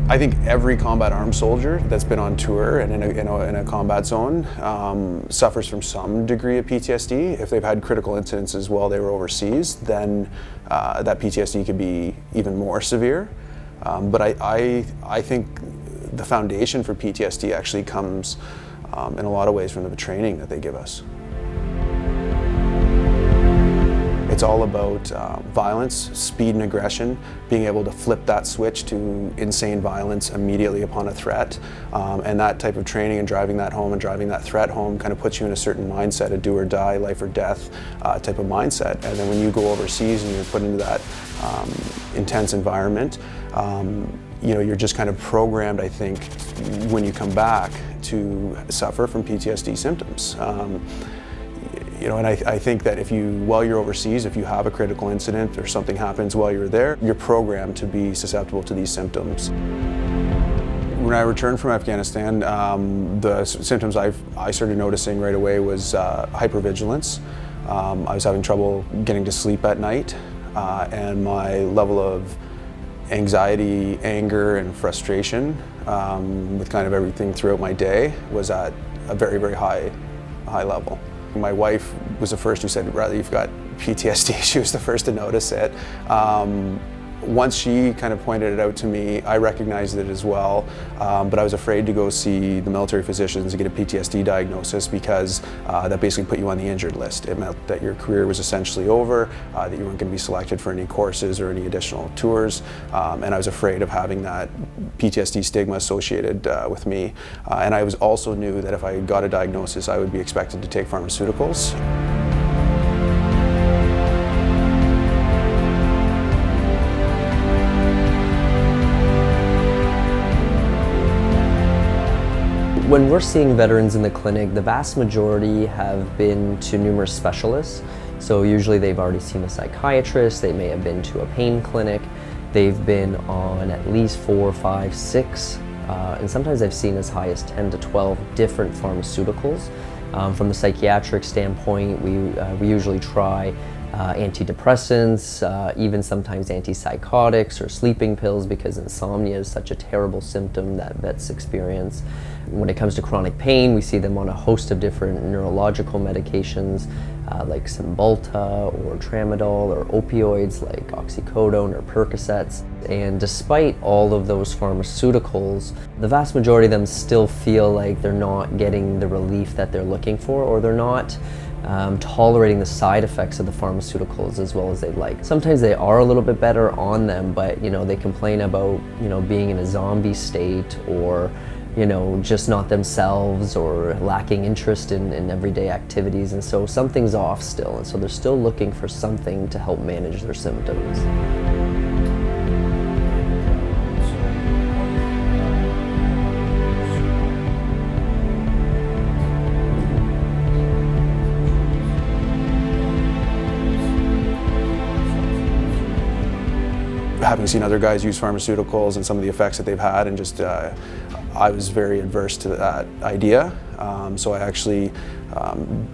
I think every combat armed soldier that's been on tour and in a combat zone suffers from some degree of PTSD. If they've had critical incidences while they were overseas, then that PTSD could be even more severe. But I think the foundation for PTSD actually comes in a lot of ways from the training that they give us. It's all about violence, speed and aggression, being able to flip that switch to insane violence immediately upon a threat. And that type of training and driving that home and driving that threat home kind of puts you in a certain mindset, a do or die, life or death type of mindset. And then when you go overseas and you're put into that intense environment, you're just kind of programmed, I think, when you come back to suffer from PTSD symptoms. And I think that while you're overseas, if you have a critical incident or something happens while you're there, you're programmed to be susceptible to these symptoms. When I returned from Afghanistan, the symptoms I started noticing right away was hypervigilance. I was having trouble getting to sleep at night, and my level of anxiety, anger, and frustration with kind of everything throughout my day was at a very, very high level. My wife was the first who said, "Rather, you've got PTSD." She was the first to notice it. Once she kind of pointed it out to me, I recognized it as well, but I was afraid to go see the military physicians to get a PTSD diagnosis because that basically put you on the injured list. It meant that your career was essentially over, that you weren't going to be selected for any courses or any additional tours, and I was afraid of having that PTSD stigma associated with me. And I also knew that if I got a diagnosis, I would be expected to take pharmaceuticals. When we're seeing veterans in the clinic, the vast majority have been to numerous specialists. So usually they've already seen a psychiatrist, they may have been to a pain clinic, they've been on at least 4, 5, 6, and sometimes I've seen as high as 10 to 12 different pharmaceuticals. From the psychiatric standpoint, we usually try antidepressants, even sometimes antipsychotics or sleeping pills, because insomnia is such a terrible symptom that vets experience. When it comes to chronic pain, we see them on a host of different neurological medications like Cymbalta or Tramadol, or opioids like oxycodone or Percocets. And despite all of those pharmaceuticals, the vast majority of them still feel like they're not getting the relief that they're looking for, or they're not tolerating the side effects of the pharmaceuticals as well as they'd like. Sometimes they are a little bit better on them, but they complain about being in a zombie state, or just not themselves, or lacking interest in everyday activities, and so something's off still, and so they're still looking for something to help manage their symptoms. Having seen other guys use pharmaceuticals and some of the effects that they've had, and just I was very adverse to that idea. So I actually,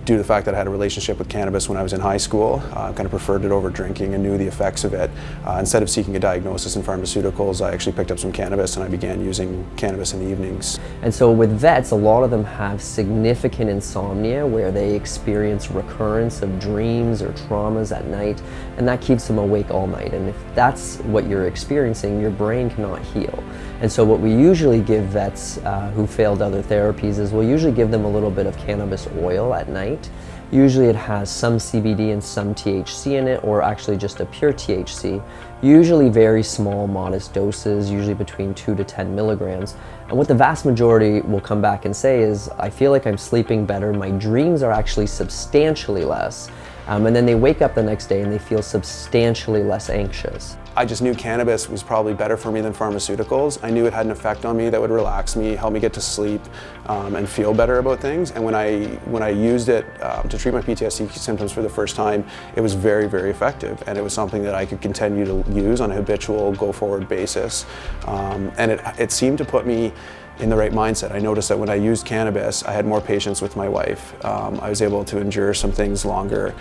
due to the fact that I had a relationship with cannabis when I was in high school, kind of preferred it over drinking and knew the effects of it. Instead of seeking a diagnosis in pharmaceuticals, I actually picked up some cannabis and I began using cannabis in the evenings. And so with vets, a lot of them have significant insomnia where they experience recurrence of dreams or traumas at night, and that keeps them awake all night. And if that's what you're experiencing, your brain cannot heal. And so what we usually give vets who failed other therapies is we'll usually give them a little bit of cannabis oil at night. Usually it has some CBD and some THC in it, or actually just a pure THC. Usually very small, modest doses, usually between 2 to 10 milligrams. And what the vast majority will come back and say is, I feel like I'm sleeping better, my dreams are actually substantially less, and then they wake up the next day and they feel substantially less anxious. I just knew cannabis was probably better for me than pharmaceuticals. I knew it had an effect on me that would relax me, help me get to sleep, and feel better about things. And when I used it to treat my PTSD symptoms for the first time, it was very, very effective. And it was something that I could continue to use on a habitual, go-forward basis. And it seemed to put me in the right mindset. I noticed that when I used cannabis, I had more patience with my wife. I was able to endure some things longer.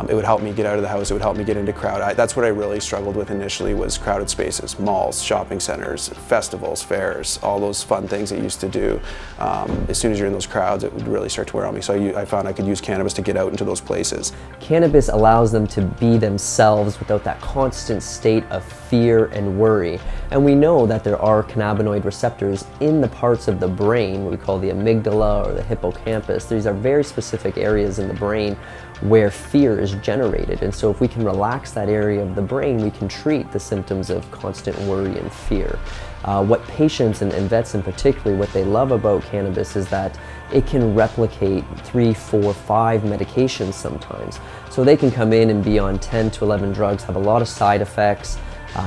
It would help me get out of the house. It would help me get into crowd. That's what I really struggled with initially, was crowded spaces, malls, shopping centers, festivals, fairs, all those fun things that you used to do. As soon as you're in those crowds, it would really start to wear on me. So I found I could use cannabis to get out into those places. Cannabis allows them to be themselves without that constant state of fear and worry. And we know that there are cannabinoid receptors in the parts of the brain, what we call the amygdala or the hippocampus. These are very specific areas in the brain where fear is generated. And so if we can relax that area of the brain, we can treat the symptoms of constant worry and fear. What patients and vets in particular, what they love about cannabis is that it can replicate 3, 4, 5 medications sometimes. So they can come in and be on 10 to 11 drugs, have a lot of side effects,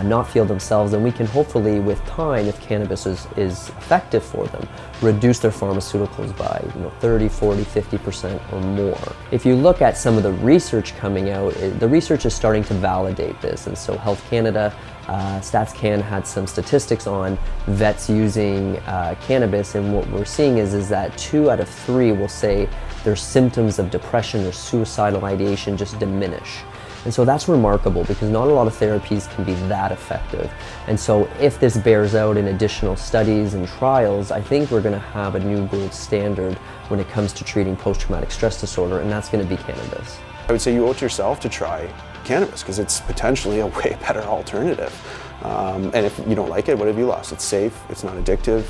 not feel themselves, and we can hopefully, with time, if cannabis is effective for them, reduce their pharmaceuticals by 30, 40, 50% or more. If you look at some of the research coming out, the research is starting to validate this, and so Health Canada, StatsCan had some statistics on vets using cannabis, and what we're seeing is that 2 out of 3 will say their symptoms of depression or suicidal ideation just diminish. And so that's remarkable, because not a lot of therapies can be that effective. And so if this bears out in additional studies and trials, I think we're going to have a new gold standard when it comes to treating post-traumatic stress disorder, and that's going to be cannabis. I would say you owe it to yourself to try cannabis, because it's potentially a way better alternative. And if you don't like it, what have you lost? It's safe, it's not addictive,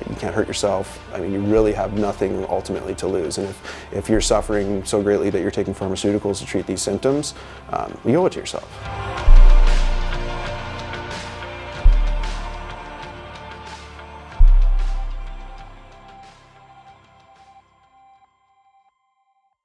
you can't hurt yourself. I mean, you really have nothing ultimately to lose. And if you're suffering so greatly that you're taking pharmaceuticals to treat these symptoms, you owe it to yourself.